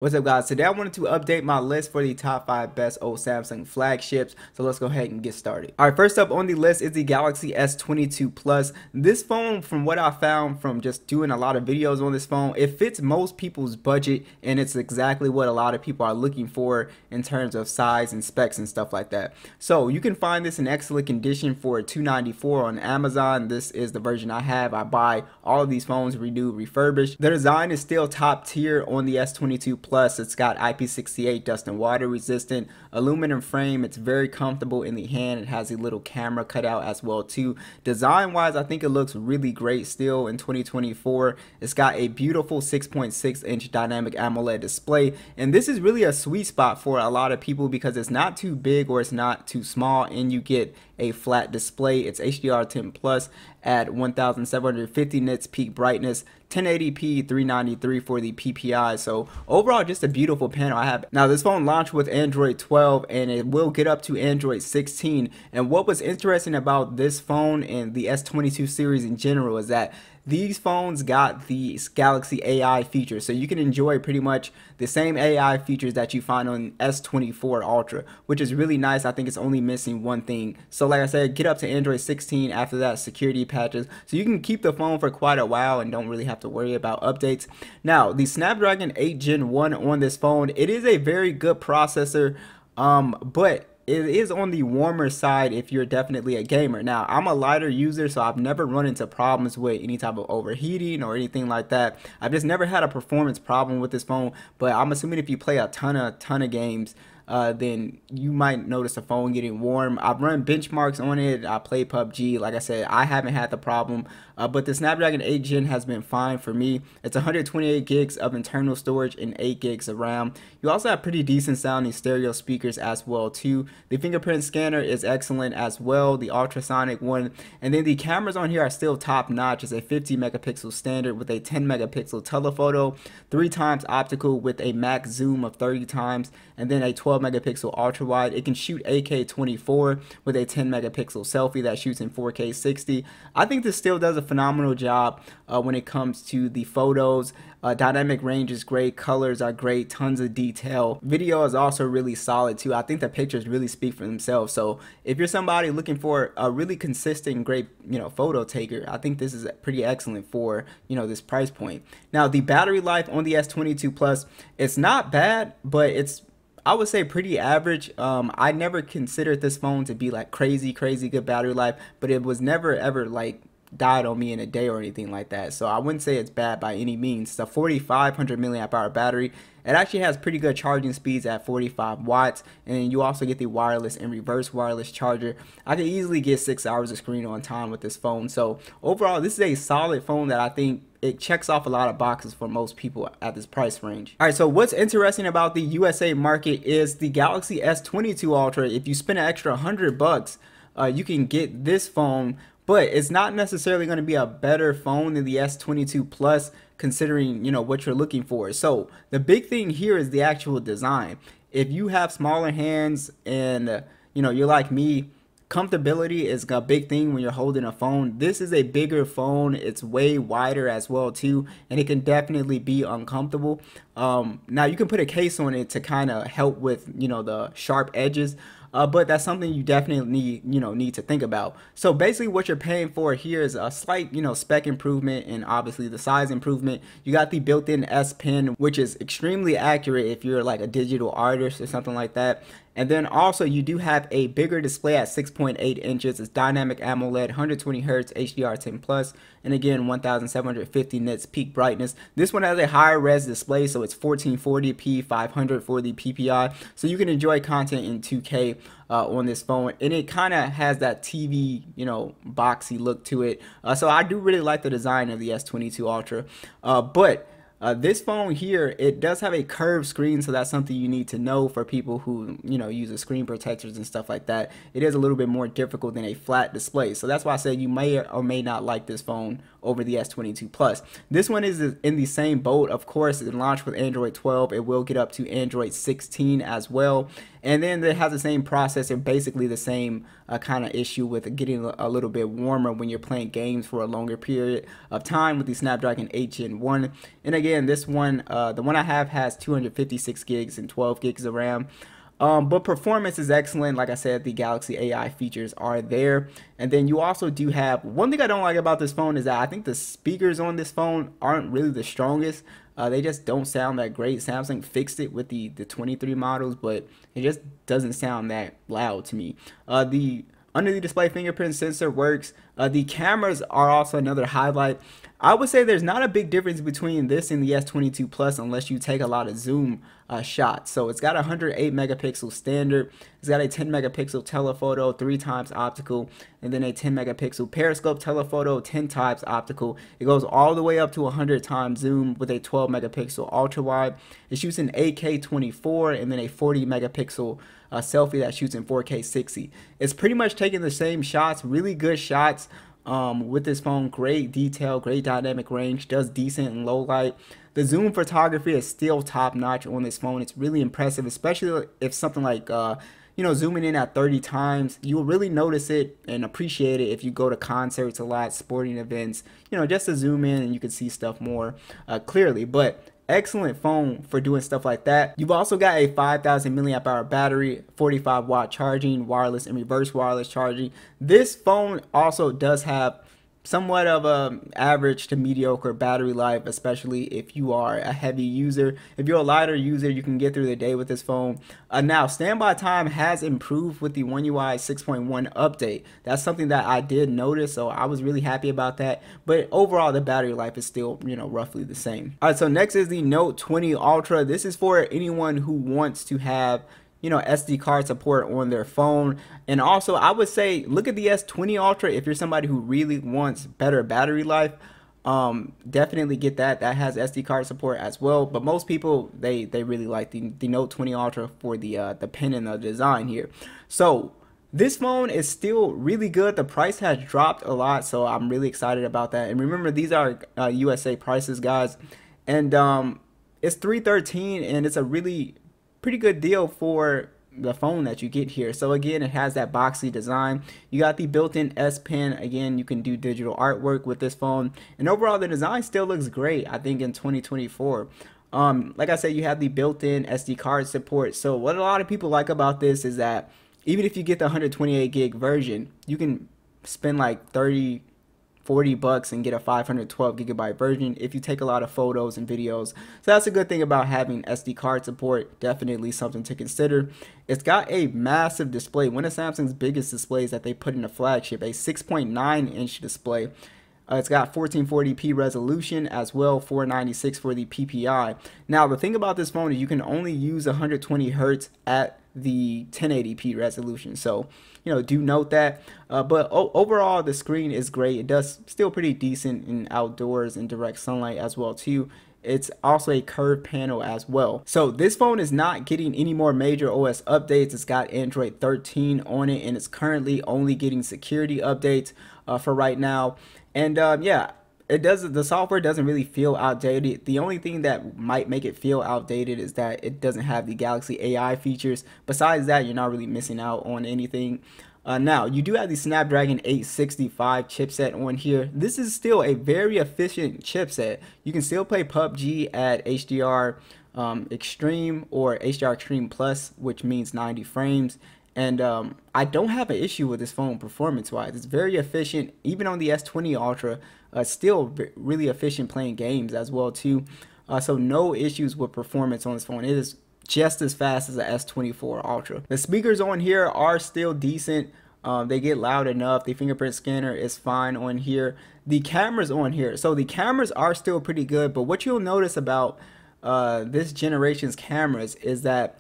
What's up, guys? Today I wanted to update my list for the top 5 best old Samsung flagships. So let's go ahead and get started. All right, first up on the list is the Galaxy S22 Plus. This phone, from what I found from just doing a lot of videos on this phone, it fits most people's budget, and it's exactly what a lot of people are looking for in terms of size and specs and stuff like that. So you can find this in excellent condition for $294 on Amazon. This is the version I have. I buy all of these phones renewed, refurbished. The design is still top tier on the S22 Plus. It's got IP68 dust and water resistant aluminum frame. It's very comfortable in the hand. It has a little camera cutout as well too. Design wise, I think it looks really great still in 2024. It's got a beautiful 6.6-inch dynamic AMOLED display, and this is really a sweet spot for a lot of people because it's not too big or it's not too small, and you get a flat display. It's HDR10 plus at 1750 nits peak brightness, 1080p 393 for the PPI. So overall, just a beautiful panel. I have now, this phone launched with Android 12 and it will get up to Android 16. And what was interesting about this phone and the S22 series in general is that these phones got the Galaxy AI features, so you can enjoy pretty much the same AI features that you find on S24 Ultra, which is really nice. I think it's only missing one thing. So like I said, get up to Android 16. After that, security patches, so you can keep the phone for quite a while and don't really have to worry about updates. Now, the Snapdragon 8 Gen 1 on this phone, it is a very good processor, but it is on the warmer side if you're definitely a gamer. Now, I'm a lighter user, so I've never run into problems with any type of overheating or anything like that. I've just never had a performance problem with this phone, but I'm assuming if you play a ton of games, then you might notice the phone getting warm. I've run benchmarks on it. I play PUBG. Like I said, I haven't had the problem, but the Snapdragon 8 Gen has been fine for me. It's 128 gigs of internal storage and 8 gigs of RAM. You also have pretty decent sounding stereo speakers as well too. The fingerprint scanner is excellent as well, the ultrasonic one. And then the cameras on here are still top notch. It's a 50 megapixel standard with a 10 megapixel telephoto, 3 times optical with a max zoom of 30 times, and then a 12 megapixel ultra wide. It can shoot 8K 24 with a 10 megapixel selfie that shoots in 4K 60. I think this still does a phenomenal job when it comes to the photos. Dynamic range is great, colors are great, tons of detail. Video is also really solid too. I think the pictures really speak for themselves. So if you're somebody looking for a really consistent, great, photo taker, I think this is pretty excellent for, this price point. Now, the battery life on the S22 Plus, it's not bad, but it's, I would say, pretty average. I never considered this phone to be like crazy good battery life, but it was never ever like died on me in a day or anything like that. So I wouldn't say it's bad by any means. It's a 4500 milliamp hour battery. It actually has pretty good charging speeds at 45 watts, and you also get the wireless and reverse wireless charger. I could easily get 6 hours of screen on time with this phone. So overall, this is a solid phone that I think it checks off a lot of boxes for most people at this price range. All right, so what's interesting about the USA market is the Galaxy S22 Ultra. If you spend an extra $100, you can get this phone, but it's not necessarily going to be a better phone than the S22 Plus, considering, what you're looking for. So the big thing here is the actual design. If you have smaller hands and, you're like me, comfortability is a big thing when you're holding a phone. This is a bigger phone. It's way wider as well too, and it can definitely be uncomfortable. Now you can put a case on it to kind of help with, the sharp edges. But that's something you definitely need to think about. So basically what you're paying for here is a slight, spec improvement and obviously the size improvement. You got the built-in S Pen, which is extremely accurate if you're like a digital artist or something like that. And then also you do have a bigger display at 6.8 inches. It's dynamic AMOLED, 120 Hz, HDR10 plus, and again 1750 nits peak brightness. This one has a higher res display, so it's 1440p, 500 for the PPI, so you can enjoy content in 2K on this phone, and it kind of has that TV, boxy look to it. So I do really like the design of the S22 Ultra, but this phone here, it does have a curved screen, so that's something you need to know for people who, use the screen protectors and stuff like that. It is a little bit more difficult than a flat display, so that's why I said you may or may not like this phone over the S22 Plus. This one is in the same boat. Of course, it launched with Android 12. It will get up to Android 16 as well. And then it has the same processor, basically the same kind of issue with getting a little bit warmer when you're playing games for a longer period of time with the Snapdragon 8 Gen 1. And again, this one, the one I have has 256 gigs and 12 gigs of RAM. But performance is excellent. Like I said, the Galaxy AI features are there. And then you also do have, one thing I don't like about this phone is that I think the speakers on this phone aren't really the strongest. They just don't sound that great. Samsung fixed it with the 23 models, but it just doesn't sound that loud to me. The under the display fingerprint sensor works. The cameras are also another highlight. I would say there's not a big difference between this and the S22 Plus unless you take a lot of zoom shots. So it's got a 108 megapixel standard. It's got a 10 megapixel telephoto, 3 times optical, and then a 10 megapixel periscope telephoto, 10 times optical. It goes all the way up to 100 times zoom with a 12 megapixel ultra wide. It shoots in 8K 24 and then a 40 megapixel selfie that shoots in 4K 60. It's pretty much taking the same shots, really good shots. With this phone, great detail, great dynamic range, does decent in low light. The zoom photography is still top notch on this phone. It's really impressive, especially if something like zooming in at 30 times, you'll really notice it and appreciate it if you go to concerts a lot, sporting events, just to zoom in and you can see stuff more clearly. But excellent phone for doing stuff like that. You've also got a 5,000 milliamp hour battery, 45 watt charging, wireless and reverse wireless charging. This phone also does have somewhat of a average to mediocre battery life, especially if you are a heavy user. If you're a lighter user, you can get through the day with this phone. Now, standby time has improved with the One UI 6.1 update. That's something that I did notice, so I was really happy about that. But overall, the battery life is still, roughly the same. All right, so next is the Note 20 Ultra. This is for anyone who wants to have SD card support on their phone. And also, I would say look at the S20 Ultra if you're somebody who really wants better battery life. Definitely get that. That has SD card support as well. But most people, they really like the Note 20 Ultra for the pen and the design here. So this phone is still really good. The price has dropped a lot, so I'm really excited about that. And remember, these are USA prices, guys. And it's $313, and it's a really pretty good deal for the phone that you get here. So again, it has that boxy design. You got the built-in S Pen. Again, you can do digital artwork with this phone, and overall the design still looks great, I think, in 2024. Like I said, you have the built-in SD card support. So what a lot of people like about this is that even if you get the 128 gig version, you can spend like $30, $40 and get a 512 gigabyte version if you take a lot of photos and videos. So that's a good thing about having SD card support. Definitely something to consider. It's got a massive display, one of Samsung's biggest displays that they put in a flagship, a 6.9-inch display. It's got 1440p resolution as well, 496 for the PPI. Now the thing about this phone is you can only use 120 Hz at the 1080p resolution, so do note that. But overall the screen is great. It does still pretty decent in outdoors and direct sunlight as well too. It's also a curved panel as well. So this phone is not getting any more major OS updates. It's got Android 13 on it, and it's currently only getting security updates for right now. And yeah, the software doesn't really feel outdated. The only thing that might make it feel outdated is that it doesn't have the Galaxy AI features. Besides that, you're not really missing out on anything. Now, you do have the Snapdragon 865 chipset on here. This is still a very efficient chipset. You can still play PUBG at HDR Extreme or HDR Extreme Plus, which means 90 frames. And I don't have an issue with this phone performance-wise. It's very efficient, even on the S20 Ultra. Still really efficient playing games as well too. So no issues with performance on this phone. It is just as fast as the S24 Ultra. The speakers on here are still decent. They get loud enough. The fingerprint scanner is fine on here. The cameras on here, so the cameras are still pretty good. But what you'll notice about this generation's cameras is that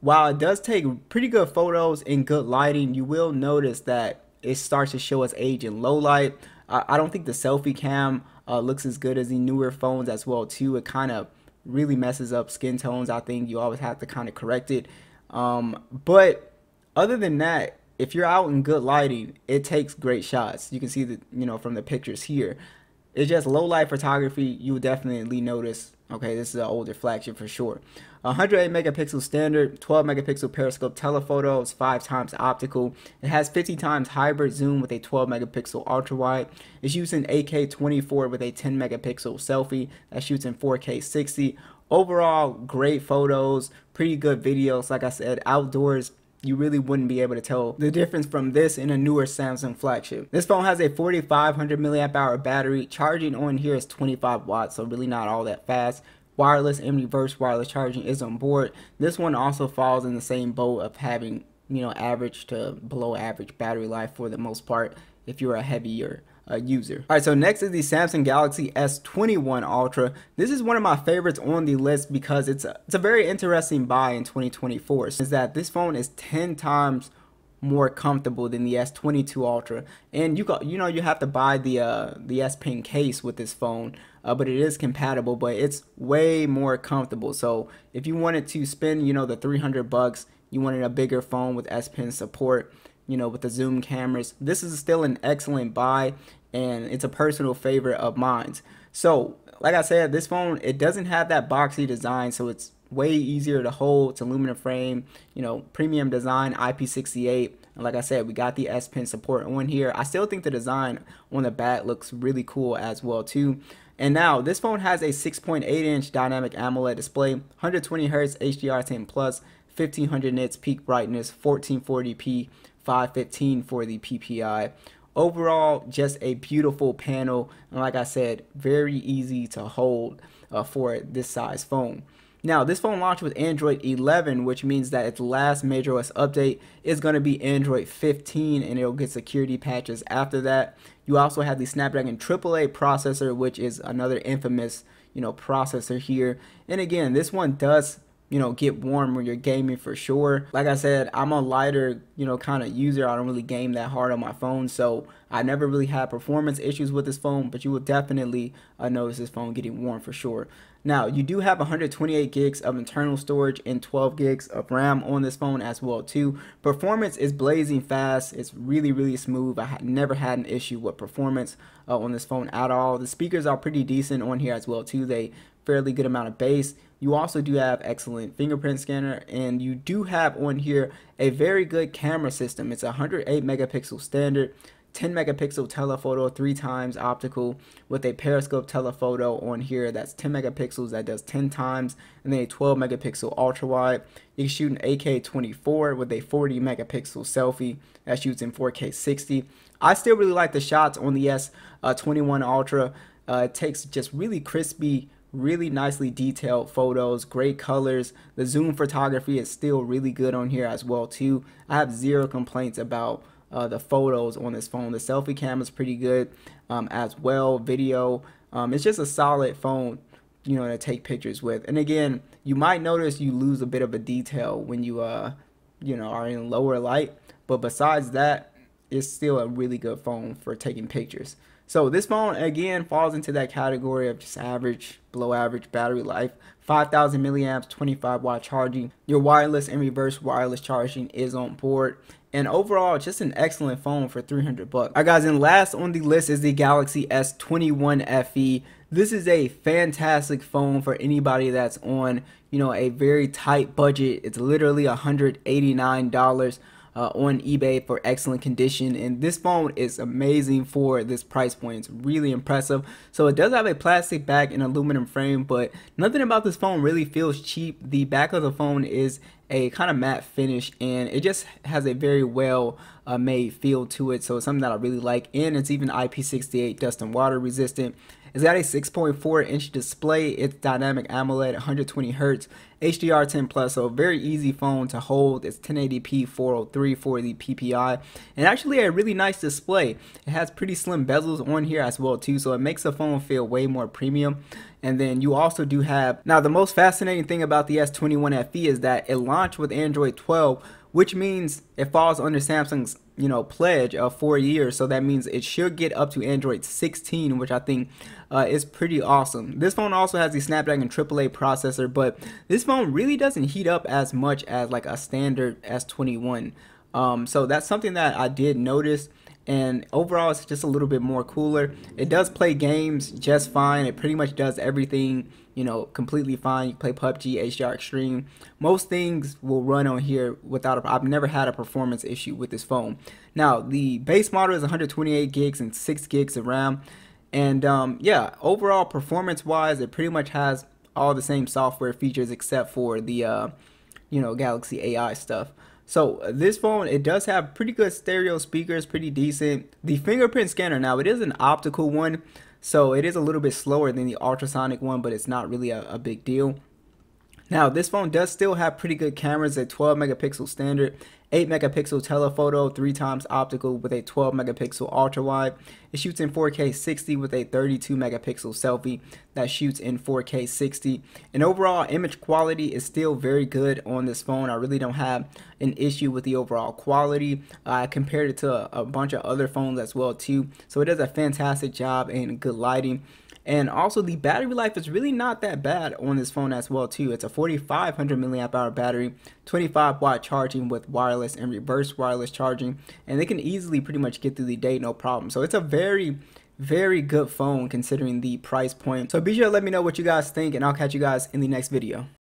while it does take pretty good photos in good lighting, you will notice that it starts to show its age in low light. I don't think the selfie cam looks as good as the newer phones as well too. It kind of really messes up skin tones. I think you always have to kind of correct it. But other than that, if you're out in good lighting, it takes great shots. You can see that, from the pictures here. It's just low light photography. You would definitely notice, okay, this is an older flagship for sure. 108 megapixel standard, 12 megapixel periscope telephoto, it's 5 times optical. It has 50 times hybrid zoom with a 12 megapixel ultra wide. It's using 8K 24 with a 10 megapixel selfie that shoots in 4K 60. Overall, great photos, pretty good videos. Like I said, outdoors, you really wouldn't be able to tell the difference from this and a newer Samsung flagship. This phone has a 4500 milliamp hour battery. Charging on here is 25 watts, so really not all that fast. Wireless and reverse wireless charging is on board. This one also falls in the same boat of having, you know, average to below average battery life for the most part if you're a heavier user. Alright, so next is the Samsung Galaxy S21 Ultra. This is one of my favorites on the list because it's a very interesting buy in 2024. Is that this phone is 10 times more comfortable than the S22 Ultra, and you have to buy the S Pen case with this phone, but it is compatible, but it's way more comfortable. So if you wanted to spend, you know, the $300, you wanted a bigger phone with S Pen support, you know, with the zoom cameras, this is still an excellent buy, and it's a personal favorite of mine. So like I said, this phone, it doesn't have that boxy design, so it's way easier to hold. It's aluminum frame, you know, premium design, IP68. And like I said, we got the S Pen support on here. I still think the design on the back looks really cool as well too. And now this phone has a 6.8-inch dynamic AMOLED display, 120 Hz HDR10+, 1500 nits peak brightness, 1440p, 515 for the PPI. Overall, just a beautiful panel, and like I said, very easy to hold for this size phone. Now, this phone launched with Android 11, which means that its last major OS update is going to be Android 15, and it'll get security patches after that. You also have the Snapdragon AAA processor, which is another infamous, you know, processor here. And again, this one does, you know, get warm when you're gaming for sure. Like I said, I'm a lighter, you know, kind of user. I don't really game that hard on my phone, so I never really had performance issues with this phone, but you will definitely notice this phone getting warm for sure. Now, you do have 128 gigs of internal storage and 12 gigs of RAM on this phone as well too. Performance is blazing fast. It's really, really smooth. I never had an issue with performance on this phone at all. The speakers are pretty decent on here as well too. They fairly good amount of bass. You also do have excellent fingerprint scanner, and you do have on here a very good camera system. It's a 108 megapixel standard, 10 megapixel telephoto, 3 times optical, with a periscope telephoto on here that's 10 megapixels that does 10 times, and then a 12 megapixel ultra wide. You can shoot an 8K 24 with a 40 megapixel selfie that shoots in 4K 60. I still really like the shots on the S21 Ultra. It takes just really crispy, really nicely detailed photos, great colors. The zoom photography is still really good on here as well too. I have zero complaints about the photos on this phone. The selfie camera is pretty good as well. Video, it's just a solid phone, you know, to take pictures with. And again, you might notice you lose a bit of a detail when you you know, are in lower light, but besides that, it's still a really good phone for taking pictures. So this phone again falls into that category of just average, below average battery life. 5,000 milliamps, 25 watt charging. Your wireless and reverse wireless charging is on board. And overall, just an excellent phone for $300. Alright guys, and last on the list is the Galaxy S21 FE. This is a fantastic phone for anybody that's on, you know, a very tight budget. It's literally $189 on eBay for excellent condition, and this phone is amazing for this price point. It's really impressive. So it does have a plastic back and aluminum frame, but nothing about this phone really feels cheap. The back of the phone is a kind of matte finish, and it just has a very well made feel to it, so it's something that I really like. And it's even IP68 dust and water resistant. It's got a 6.4-inch display. It's dynamic AMOLED, 120 Hz, HDR10+, so a very easy phone to hold. It's 1080p 403 for the PPI, and actually a really nice display. It has pretty slim bezels on here as well too, so it makes the phone feel way more premium. And then you also do have, now the most fascinating thing about the S21 FE is that it launched with Android 12, which means it falls under Samsung's, you know, pledge of 4 years. So that means it should get up to Android 16, which I think is pretty awesome. This phone also has the Snapdragon AAA processor, but this phone really doesn't heat up as much as like a standard S21. So that's something that I did notice. and overall it's just a little bit more cooler. It does play games just fine. It pretty much does everything, you know, completely fine. You play PUBG, HDR Extreme. Most things will run on here without I've never had a performance issue with this phone. Now, the base model is 128 gigs and 6 gigs of RAM. And yeah, overall performance wise, it pretty much has all the same software features except for the you know, Galaxy AI stuff. So this phone, it does have pretty good stereo speakers, pretty decent. The fingerprint scanner, now it is an optical one, so it is a little bit slower than the ultrasonic one, but it's not really a big deal. Now this phone does still have pretty good cameras at 12 megapixel standard, 8 megapixel telephoto, 3x optical with a 12 megapixel ultra wide. It shoots in 4K 60 with a 32 megapixel selfie that shoots in 4K 60. And overall image quality is still very good on this phone. I really don't have an issue with the overall quality. I compared it to a bunch of other phones as well too. So it does a fantastic job in good lighting. And also the battery life is really not that bad on this phone as well too. It's a 4500 milliamp hour battery, 25 watt charging with wireless and reverse wireless charging, and they can easily pretty much get through the day no problem. So it's a very good phone considering the price point. So be sure to let me know what you guys think, and I'll catch you guys in the next video.